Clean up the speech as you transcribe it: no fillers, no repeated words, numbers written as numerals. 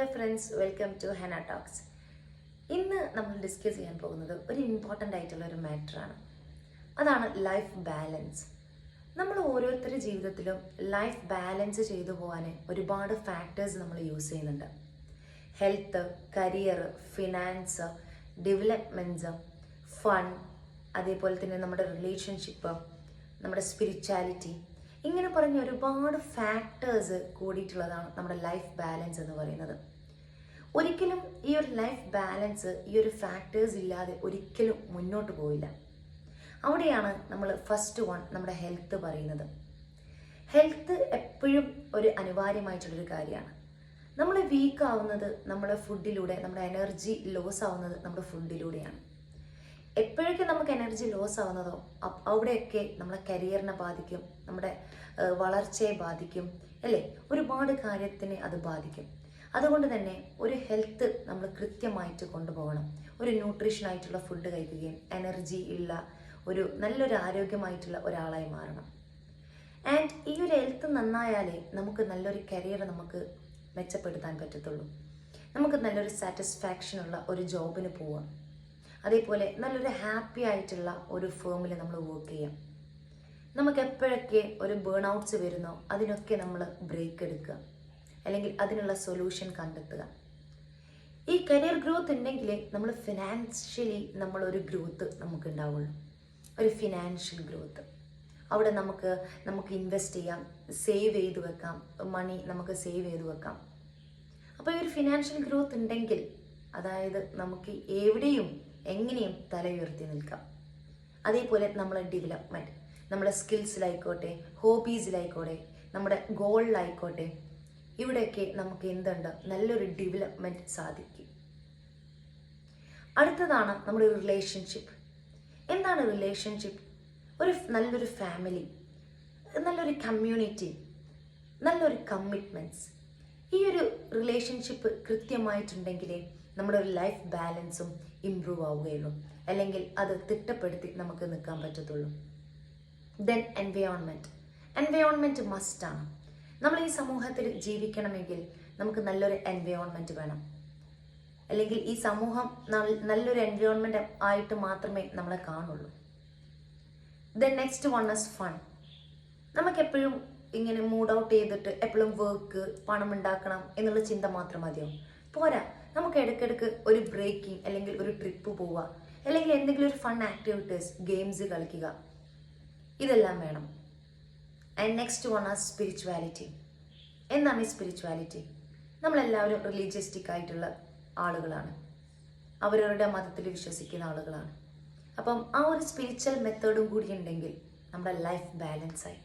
Hello friends, welcome to Hena talks. ഇന്ന് നമ്മൾ discuss ചെയ്യാൻ പോകുന്നത് ഒരു ഇമ്പോർട്ടൻ്റ് ആയിട്ടുള്ള ഒരു മാറ്ററാണ്. അതാണ് ലൈഫ് ബാലൻസ്. നമ്മൾ ഓരോരുത്തരുടെ ജീവിതത്തിലും ലൈഫ് ബാലൻസ് ചെയ്തു പോകാൻ ഒരുപാട് ഫാക്ടേഴ്സ് നമ്മൾ യൂസ് ചെയ്യുന്നുണ്ട്. Health, career, finance, developments, fun, അതേപോലെ തന്നെ നമ്മുടെ റിലേഷൻഷിപ്പ്, നമ്മുടെ സ്പിരിച്വാലിറ്റി, ഇങ്ങനെ പറഞ്ഞ ഒരുപാട് ഫാക്ടേഴ്സ് കൂടിയിട്ടുള്ളതാണ് നമ്മുടെ ലൈഫ് ബാലൻസ് എന്ന് പറയുന്നത്. ഒരിക്കലും ഈ ഒരു ലൈഫ് ബാലൻസ്, ഈ ഒരു ഫാക്ടേഴ്സ് ഇല്ലാതെ ഒരിക്കലും മുന്നോട്ട് പോവില്ല. അവിടെയാണ് നമ്മൾ ഫസ്റ്റ് വൺ നമ്മുടെ ഹെൽത്ത് പറയുന്നത്. ഹെൽത്ത് എപ്പോഴും ഒരു അനിവാര്യമായിട്ടുള്ളൊരു കാര്യമാണ്. നമ്മൾ വീക്ക് ആവുന്നത് നമ്മുടെ ഫുഡിലൂടെ, നമ്മുടെ എനർജി ലോസ് ആവുന്നത് നമ്മുടെ ഫുഡിലൂടെയാണ്. എപ്പോഴൊക്കെ നമുക്ക് എനർജി ലോസ് ആവുന്നതോ അവിടെയൊക്കെ നമ്മുടെ കരിയറിനെ ബാധിക്കും, നമ്മുടെ വളർച്ചയെ ബാധിക്കും, അല്ലേ? ഒരുപാട് കാര്യത്തിനെ അത് ബാധിക്കും. അതുകൊണ്ട് തന്നെ ഒരു ഹെൽത്ത് നമ്മൾ കൃത്യമായിട്ട് കൊണ്ടുപോകണം. ഒരു ന്യൂട്രീഷൻ ആയിട്ടുള്ള ഫുഡ് കഴിക്കുകയും എനർജി ഉള്ള നല്ലൊരു ആരോഗ്യമായിട്ടുള്ള ഒരാളായി മാറണം. ആൻഡ് ഈ ഒരു ഹെൽത്ത് നന്നായാലേ നമുക്ക് നല്ലൊരു കരിയർ നമുക്ക് മെച്ചപ്പെടുത്താൻ പറ്റത്തുള്ളൂ. നമുക്ക് നല്ലൊരു സാറ്റിസ്ഫാക്ഷനുള്ള ഒരു ജോബിന് പോവാം. അതേപോലെ നല്ലൊരു ഹാപ്പി ആയിട്ടുള്ള ഒരു ഫേമിൽ നമ്മൾ വർക്ക് ചെയ്യാം. നമുക്ക് എപ്പോഴൊക്കെ ഒരു ബേൺ ഔട്ട്സ് വരുന്നോ അതിനൊക്കെ നമ്മൾ ബ്രേക്ക് എടുക്കുക, അല്ലെങ്കിൽ അതിനുള്ള സൊല്യൂഷൻ കണ്ടെത്തുക. ഈ കരിയർ ഗ്രോത്ത് ഉണ്ടെങ്കിൽ നമ്മൾ ഫിനാൻഷ്യലി നമ്മളൊരു ഗ്രോത്ത് നമുക്ക് ഉണ്ടാവുള്ളൂ. ഒരു ഫിനാൻഷ്യൽ ഗ്രോത്ത് അവിടെ നമുക്ക് ഇൻവെസ്റ്റ് ചെയ്യാം, സേവ് ചെയ്ത് വെക്കാം, മണി നമുക്ക് സേവ് ചെയ്ത് വെക്കാം. അപ്പോൾ ഈ ഒരു ഫിനാൻഷ്യൽ ഗ്രോത്ത് ഉണ്ടെങ്കിൽ, അതായത് നമുക്ക് എവിടെയും എങ്ങനെയും തല ഉയർത്തി നിൽക്കാം. അതേപോലെ നമ്മളെ ഡെവലപ്മെൻറ്റ്, നമ്മുടെ സ്കിൽസിലായിക്കോട്ടെ, ഹോബീസിലായിക്കോട്ടെ, നമ്മുടെ ഗോളിലായിക്കോട്ടെ, ഇവിടെയൊക്കെ നമുക്ക് എന്തുണ്ട്, നല്ലൊരു ഡെവലപ്മെൻറ്റ് സാധിക്കും. അടുത്തതാണ് നമ്മുടെ റിലേഷൻഷിപ്പ്. എന്താണ് റിലേഷൻഷിപ്പ്? നല്ലൊരു ഫാമിലി, നല്ലൊരു കമ്മ്യൂണിറ്റി, നല്ലൊരു കമ്മിറ്റ്മെൻറ്റ്സ്. ഈ ഒരു റിലേഷൻഷിപ്പ് കൃത്യമായിട്ടുണ്ടെങ്കിലേ നമ്മുടെ ഒരു ലൈഫ് ബാലൻസും ഇമ്പ്രൂവ് ആവുകയുള്ളൂ, അല്ലെങ്കിൽ അത് തിട്ടപ്പെടുത്തി നമുക്ക് നിൽക്കാൻ പറ്റത്തുള്ളൂ. ദെൻ എൻവയോൺമെൻറ്റ് മസ്റ്റാണ്. നമ്മൾ ഈ സമൂഹത്തിൽ ജീവിക്കണമെങ്കിൽ നമുക്ക് നല്ലൊരു എൻവയോൺമെൻറ്റ് വേണം, അല്ലെങ്കിൽ ഈ സമൂഹം നല്ലൊരു എൻവയോൺമെൻറ്റ് ആയിട്ട് മാത്രമേ നമ്മളെ കാണുള്ളൂ. Then next one is fun. നമുക്കെപ്പോഴും ഇങ്ങനെ മൂഡ് ഔട്ട് ചെയ്തിട്ട് എപ്പോഴും വർക്ക്, പണം ഉണ്ടാക്കണം എന്നുള്ള ചിന്ത മാത്രം മതിയോ? പോരാ. നമുക്ക് ഇടയ്ക്കിടയ്ക്ക് ഒരു ബ്രേക്കിംഗ്, അല്ലെങ്കിൽ ഒരു ട്രിപ്പ് പോവുക, അല്ലെങ്കിൽ എന്തെങ്കിലും ഒരു ഫൺ ആക്ടിവിറ്റീസ്, ഗെയിംസ് കളിക്കുക, ഇതെല്ലാം വേണം. ആൻഡ് നെക്സ്റ്റ് വൺ ആ സ്പിരിച്വാലിറ്റി. എന്താണ് ഈ സ്പിരിച്വാലിറ്റി? നമ്മളെല്ലാവരും റിലീജിയസ്റ്റിക് ആയിട്ടുള്ള ആളുകളാണ്, അവരവരുടെ മതത്തിൽ വിശ്വസിക്കുന്ന ആളുകളാണ്. അപ്പം ആ ഒരു സ്പിരിച്വൽ മെത്തേഡും കൂടി ഉണ്ടെങ്കിൽ നമ്മുടെ ലൈഫ് ബാലൻസായി.